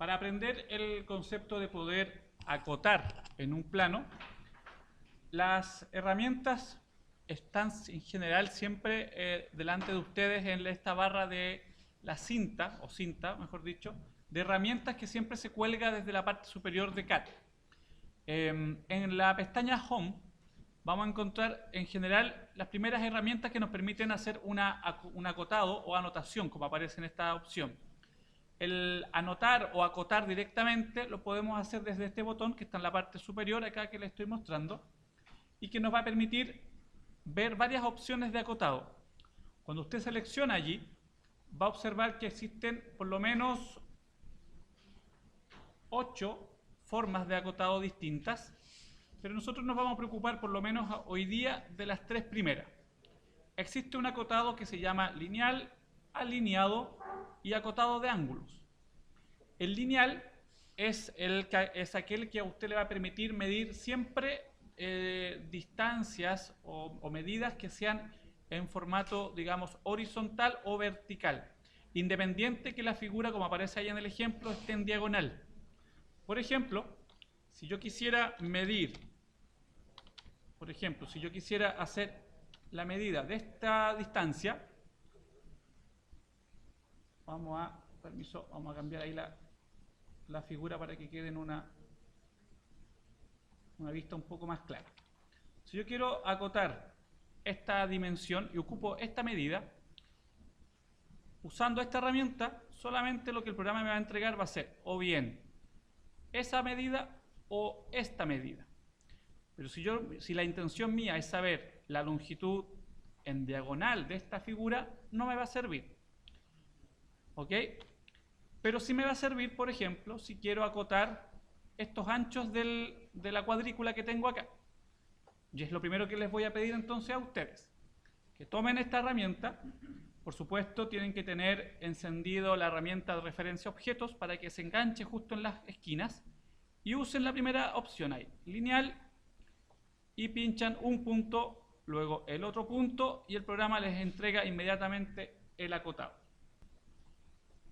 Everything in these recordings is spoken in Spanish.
Para aprender el concepto de poder acotar en un plano, las herramientas están en general siempre delante de ustedes en esta barra de la cinta, o cinta, mejor dicho, de herramientas que siempre se cuelga desde la parte superior de CAD. En la pestaña Home vamos a encontrar en general las primeras herramientas que nos permiten hacer un acotado o anotación, como aparece en esta opción. El anotar o acotar directamente lo podemos hacer desde este botón que está en la parte superior acá que les estoy mostrando y que nos va a permitir ver varias opciones de acotado. Cuando usted selecciona allí, va a observar que existen por lo menos 8 formas de acotado distintas, pero nosotros nos vamos a preocupar por lo menos hoy día de las 3 primeras. Existe un acotado que se llama lineal, alineado y acotado de ángulos. El lineal es aquel que a usted le va a permitir medir siempre distancias o medidas que sean en formato, digamos, horizontal o vertical, independiente que la figura, como aparece ahí en el ejemplo, esté en diagonal. Por ejemplo, si yo quisiera medir, si yo quisiera hacer la medida de esta distancia, vamos a cambiar ahí la figura para que quede en una vista un poco más clara. Si yo quiero acotar esta dimensión y ocupo esta medida, usando esta herramienta, solamente lo que el programa me va a entregar va a ser o bien esa medida o esta medida. Pero si la intención mía es saber la longitud en diagonal de esta figura, no me va a servir. ¿Ok? Pero sí me va a servir, por ejemplo, si quiero acotar estos anchos de la cuadrícula que tengo acá. Y es lo primero que les voy a pedir entonces a ustedes. Que tomen esta herramienta. Por supuesto, tienen que tener encendido la herramienta de referencia objetos para que se enganche justo en las esquinas. Y usen la primera opción ahí, lineal, y pinchan un punto, luego el otro punto, y el programa les entrega inmediatamente el acotado.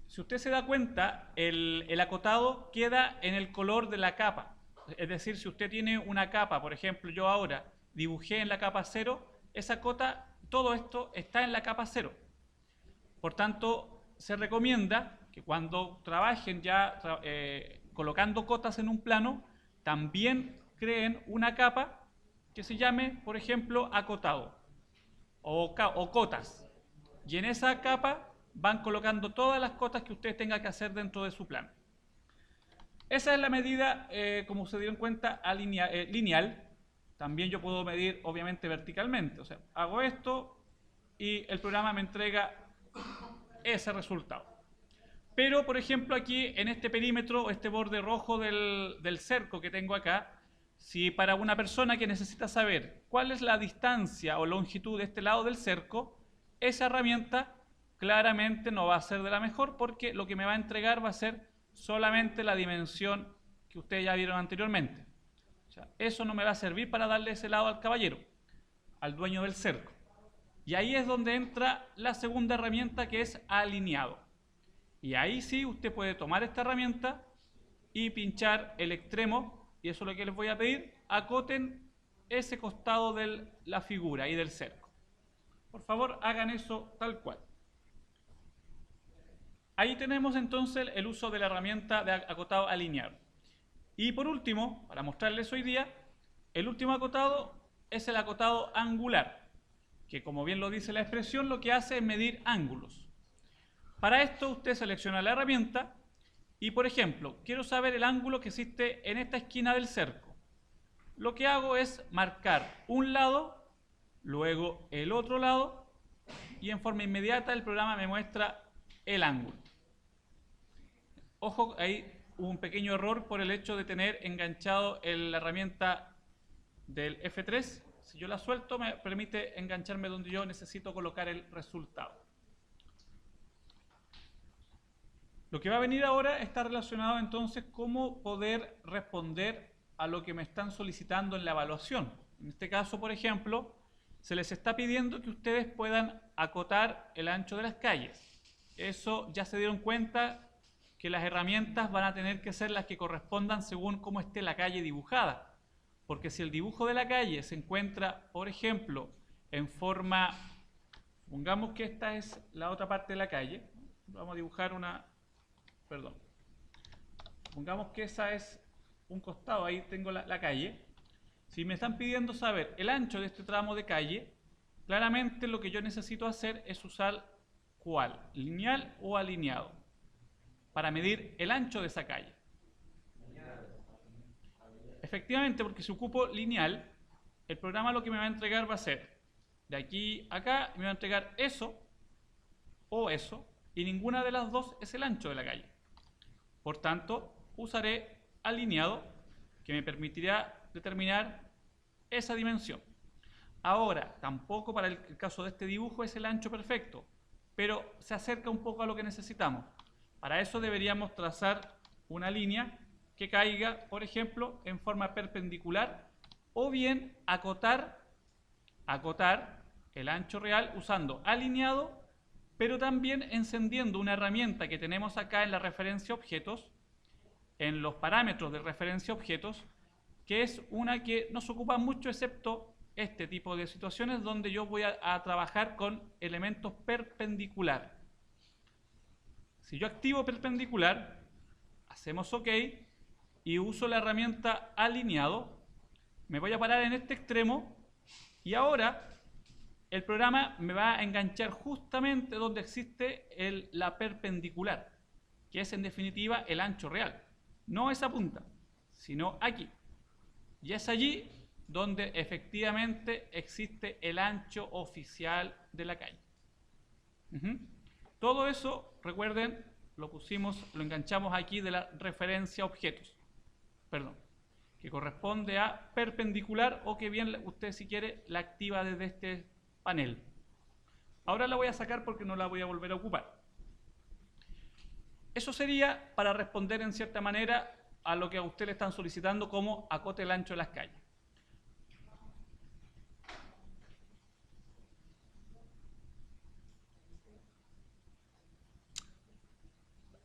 Si usted se da cuenta, el acotado queda en el color de la capa. Es decir, si usted tiene una capa, por ejemplo, yo ahora dibujé en la capa 0, esa cota, todo esto está en la capa 0. Por tanto, se recomienda que cuando trabajen ya colocando cotas en un plano, también creen una capa que se llame, por ejemplo, acotado o cotas. Y en esa capa van colocando todas las cotas que usted tenga que hacer dentro de su plano. Esa es la medida, como se dieron cuenta, lineal. También yo puedo medir, obviamente, verticalmente. O sea, hago esto y el programa me entrega ese resultado. Pero, por ejemplo, aquí en este perímetro, este borde rojo del cerco que tengo acá, si para una persona que necesita saber cuál es la distancia o longitud de este lado del cerco, esa herramienta claramente no va a ser de la mejor porque lo que me va a entregar va a ser solamente la dimensión que ustedes ya vieron anteriormente. O sea, eso no me va a servir para darle ese lado al caballero, al dueño del cerco. Y ahí es donde entra la segunda herramienta, que es alineado. Y ahí sí usted puede tomar esta herramienta y pinchar el extremo, y eso es lo que les voy a pedir, acoten ese costado de la figura y del cerco. Por favor, hagan eso tal cual. Ahí tenemos entonces el uso de la herramienta de acotado alineado. Y por último, para mostrarles hoy día, el último acotado es el acotado angular, que como bien lo dice la expresión, lo que hace es medir ángulos. Para esto usted selecciona la herramienta y, por ejemplo, quiero saber el ángulo que existe en esta esquina del cerco. Lo que hago es marcar un lado, luego el otro lado, y en forma inmediata el programa me muestra el ángulo. Ojo, ahí hubo un pequeño error por el hecho de tener enganchado la herramienta del F3. Si yo la suelto, me permite engancharme donde yo necesito colocar el resultado. Lo que va a venir ahora está relacionado entonces cómo poder responder a lo que me están solicitando en la evaluación. En este caso, por ejemplo, se les está pidiendo que ustedes puedan acotar el ancho de las calles. Eso ya se dieron cuenta que las herramientas van a tener que ser las que correspondan según cómo esté la calle dibujada. Porque si el dibujo de la calle se encuentra, por ejemplo, en forma, supongamos que esta es la otra parte de la calle, vamos a dibujar una, perdón, supongamos que esa es un costado, ahí tengo la calle. Si me están pidiendo saber el ancho de este tramo de calle, claramente lo que yo necesito hacer es usar ¿cuál? ¿Lineal o alineado? Para medir el ancho de esa calle. Efectivamente, porque si ocupo lineal, el programa lo que me va a entregar va a ser de aquí a acá, me va a entregar eso o eso, y ninguna de las dos es el ancho de la calle. Por tanto, usaré alineado, que me permitirá determinar esa dimensión. Ahora, tampoco para el caso de este dibujo es el ancho perfecto, pero se acerca un poco a lo que necesitamos. Para eso deberíamos trazar una línea que caiga, por ejemplo, en forma perpendicular, o bien acotar el ancho real usando alineado, pero también encendiendo una herramienta que tenemos acá en la referencia objetos, en los parámetros de referencia objetos, que es una que no se ocupa mucho excepto este tipo de situaciones donde yo voy a trabajar con elementos perpendicular. Si yo activo perpendicular, hacemos OK y uso la herramienta alineado, me voy a parar en este extremo y ahora el programa me va a enganchar justamente donde existe la perpendicular, que es en definitiva el ancho real. No esa punta, sino aquí. Y es allí donde efectivamente existe el ancho oficial de la calle. Todo eso, recuerden, lo enganchamos aquí de la referencia objetos. Perdón, que corresponde a perpendicular o que bien usted si quiere la activa desde este panel. Ahora la voy a sacar porque no la voy a volver a ocupar. Eso sería para responder en cierta manera a lo que a usted le están solicitando como acote el ancho de las calles.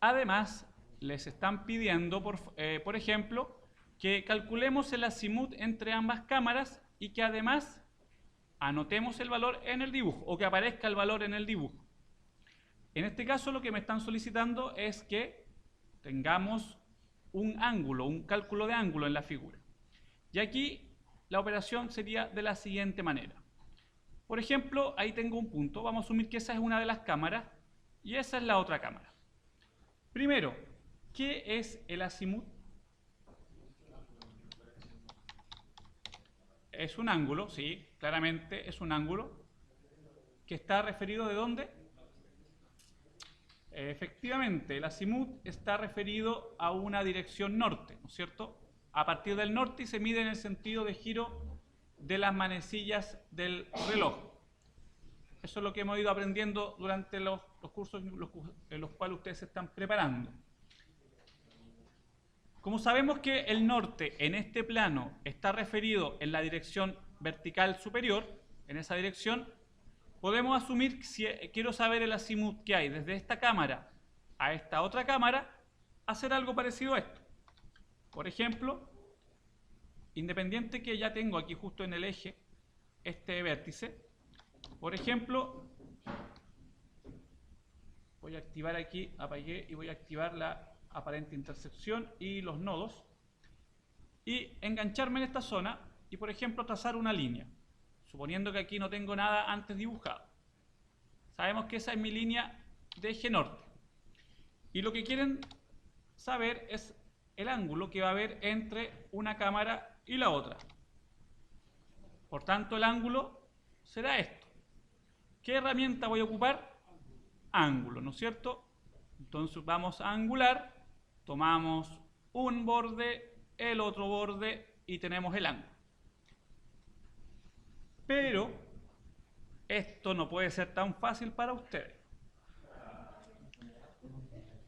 Además, les están pidiendo, por ejemplo, que calculemos el azimut entre ambas cámaras y que además anotemos el valor en el dibujo o que aparezca el valor en el dibujo. En este caso lo que me están solicitando es que tengamos un ángulo, un cálculo de ángulo en la figura. Y aquí la operación sería de la siguiente manera. Por ejemplo, ahí tengo un punto, vamos a asumir que esa es una de las cámaras y esa es la otra cámara. Primero, ¿qué es el azimut? Es un ángulo, sí, claramente es un ángulo que está referido ¿de dónde? Efectivamente, el azimut está referido a una dirección norte, ¿no es cierto? A partir del norte y se mide en el sentido de giro de las manecillas del reloj. Eso es lo que hemos ido aprendiendo durante los cursos en los cuales ustedes se están preparando. Como sabemos que el norte en este plano está referido en la dirección vertical superior, en esa dirección, podemos asumir que si quiero saber el azimut que hay desde esta cámara a esta otra cámara, hacer algo parecido a esto. Por ejemplo, independiente que ya tengo aquí justo en el eje este vértice, por ejemplo, voy a activar aquí, apagué y voy a activar la aparente intersección y los nodos y engancharme en esta zona y por ejemplo trazar una línea, suponiendo que aquí no tengo nada antes dibujado. Sabemos que esa es mi línea de eje norte y lo que quieren saber es el ángulo que va a haber entre una cámara y la otra. Por tanto, el ángulo será esto. ¿Qué herramienta voy a ocupar? Ángulo, ¿no es cierto? Entonces vamos a angular, tomamos un borde, el otro borde y tenemos el ángulo. Pero esto no puede ser tan fácil para ustedes.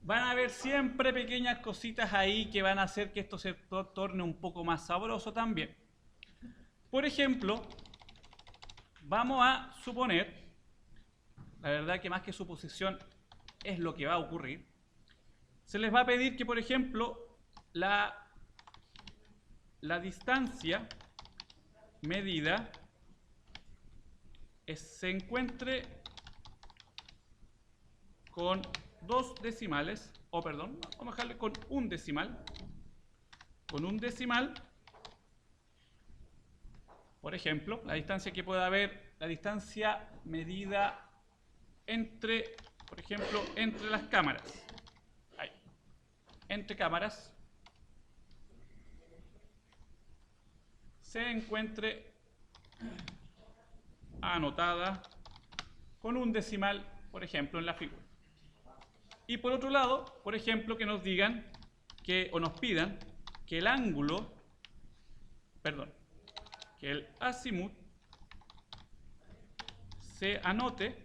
Van a haber siempre pequeñas cositas ahí que van a hacer que esto se torne un poco más sabroso también. Por ejemplo, vamos a suponer, la verdad que más que suposición es lo que va a ocurrir, se les va a pedir que, por ejemplo, la distancia medida se encuentre con 2 decimales, o perdón, vamos a dejarle con un decimal. Con un decimal, por ejemplo, la distancia que pueda haber, la distancia medida entre, por ejemplo, entre las cámaras. Ahí. Entre cámaras se encuentre anotada con un decimal, por ejemplo, en la figura. Y por otro lado, por ejemplo, que nos digan que, o nos pidan que el ángulo, perdón, que el azimut se anote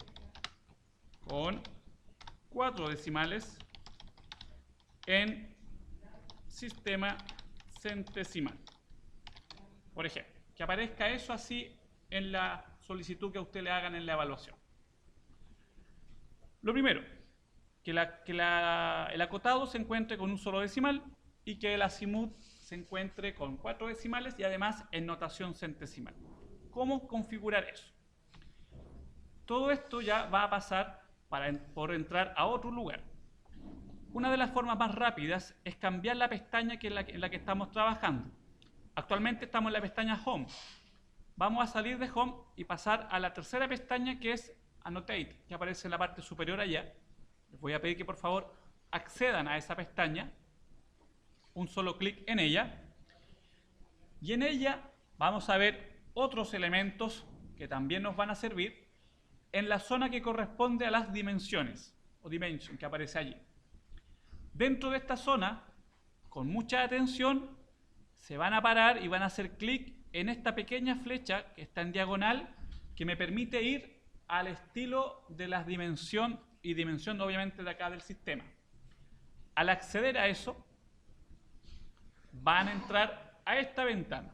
con 4 decimales en sistema centesimal. Por ejemplo, que aparezca eso así en la solicitud que a usted le hagan en la evaluación. Lo primero, que el acotado se encuentre con un solo decimal y que el azimut se encuentre con 4 decimales y además en notación centesimal. ¿Cómo configurar eso? Todo esto ya va a pasar por entrar a otro lugar. Una de las formas más rápidas es cambiar la pestaña en la que estamos trabajando. Actualmente estamos en la pestaña Home. Vamos a salir de Home y pasar a la tercera pestaña, que es Annotate, que aparece en la parte superior allá. Les voy a pedir que por favor accedan a esa pestaña, un solo clic en ella, y en ella vamos a ver otros elementos que también nos van a servir en la zona que corresponde a las dimensiones, o dimension, que aparece allí. Dentro de esta zona, con mucha atención, se van a parar y van a hacer clic en esta pequeña flecha que está en diagonal, que me permite ir al estilo de las dimensión y dimensión obviamente de acá del sistema. Al acceder a eso, van a entrar a esta ventana.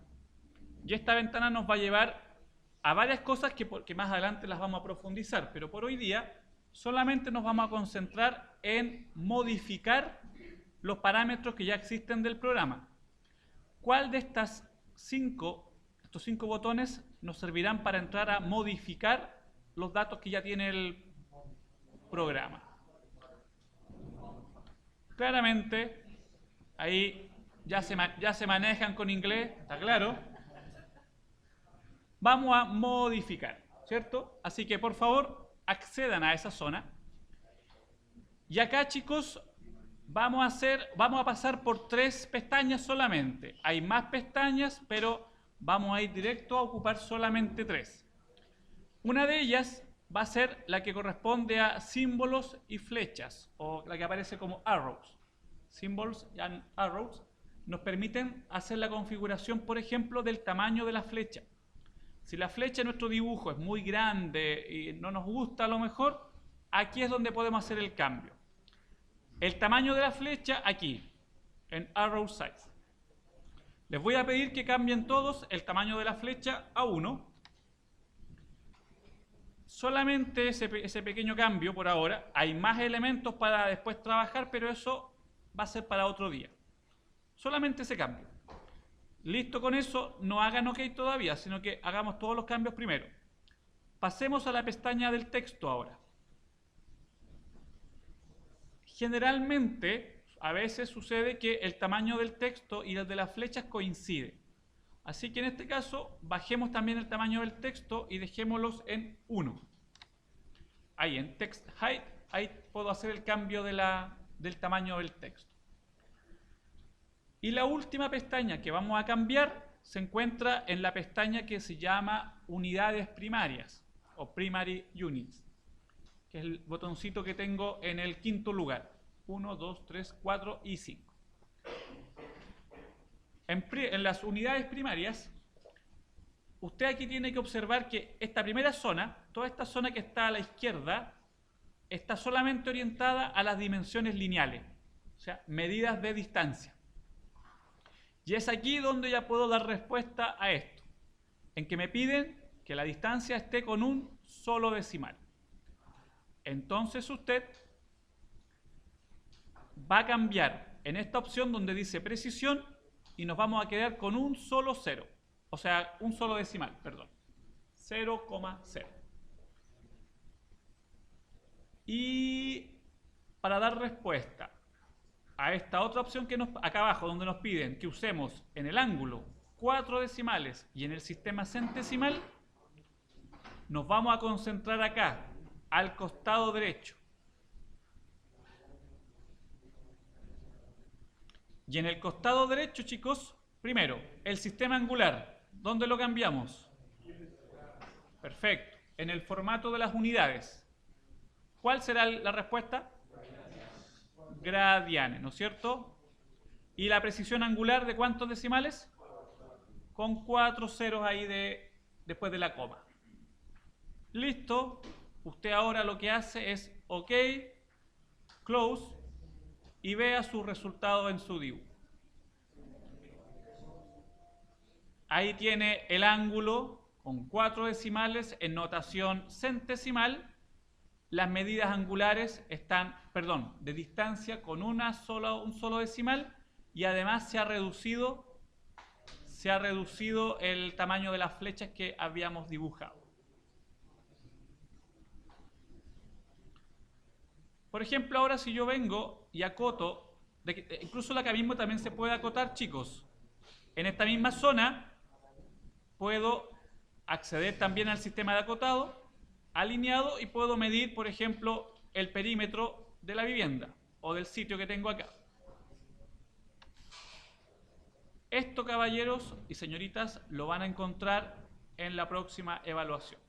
Y esta ventana nos va a llevar a varias cosas que más adelante las vamos a profundizar, pero por hoy día solamente nos vamos a concentrar en modificar los parámetros que ya existen del programa. ¿Cuál de estos 5 botones nos servirán para entrar a modificar los datos que ya tiene el programa? Claramente, ahí ya se manejan con inglés, está claro. Vamos a modificar, ¿cierto? Así que por favor accedan a esa zona. Y acá, chicos, vamos a pasar por 3 pestañas solamente. Hay más pestañas, pero vamos a ir directo a ocupar solamente 3. Una de ellas va a ser la que corresponde a símbolos y flechas, o la que aparece como arrows. Symbols and arrows nos permiten hacer la configuración, por ejemplo, del tamaño de la flecha. Si la flecha en nuestro dibujo es muy grande y no nos gusta a lo mejor, aquí es donde podemos hacer el cambio. El tamaño de la flecha aquí, en Arrow Size. Les voy a pedir que cambien todos el tamaño de la flecha a 1. Solamente ese pequeño cambio por ahora. Hay más elementos para después trabajar, pero eso va a ser para otro día. Solamente ese cambio. Listo con eso, no hagan OK todavía, sino que hagamos todos los cambios primero. Pasemos a la pestaña del texto ahora. Generalmente, a veces sucede que el tamaño del texto y el de las flechas coincide. Así que en este caso, bajemos también el tamaño del texto y dejémoslos en 1. Ahí en Text Height, ahí puedo hacer el cambio del tamaño del texto. Y la última pestaña que vamos a cambiar se encuentra en la pestaña que se llama Unidades Primarias, o Primary Units, que es el botoncito que tengo en el 5.º lugar. 1, 2, 3, 4 y 5. En las unidades primarias, usted aquí tiene que observar que esta primera zona, toda esta zona que está a la izquierda, está solamente orientada a las dimensiones lineales, o sea, medidas de distancia. Y es aquí donde ya puedo dar respuesta a esto, en que me piden que la distancia esté con un solo decimal. Entonces usted va a cambiar en esta opción donde dice precisión y nos vamos a quedar con un solo cero. O sea, un solo decimal, perdón. 0,0. Y para dar respuesta a esta otra opción que acá abajo, donde nos piden que usemos en el ángulo 4 decimales y en el sistema centesimal, nos vamos a concentrar acá, al costado derecho. Y en el costado derecho, chicos, primero, el sistema angular, ¿dónde lo cambiamos? Perfecto, en el formato de las unidades. ¿Cuál será la respuesta? Gradianes, ¿no es cierto? ¿Y la precisión angular de cuántos decimales? Con 4 ceros ahí después de la coma. Listo. Usted ahora lo que hace es OK, close, y vea su resultado en su dibujo. Ahí tiene el ángulo con 4 decimales en notación centesimal. Las medidas angulares están, de distancia con un solo decimal, y además se ha reducido el tamaño de las flechas que habíamos dibujado. Por ejemplo, ahora si yo vengo y acoto, incluso el acabismo también se puede acotar, chicos. En esta misma zona puedo acceder también al sistema de acotado, alineado, y puedo medir, por ejemplo, el perímetro de la vivienda o del sitio que tengo acá. Esto, caballeros y señoritas, lo van a encontrar en la próxima evaluación.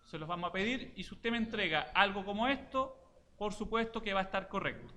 Se los vamos a pedir, y si usted me entrega algo como esto, por supuesto que va a estar correcto.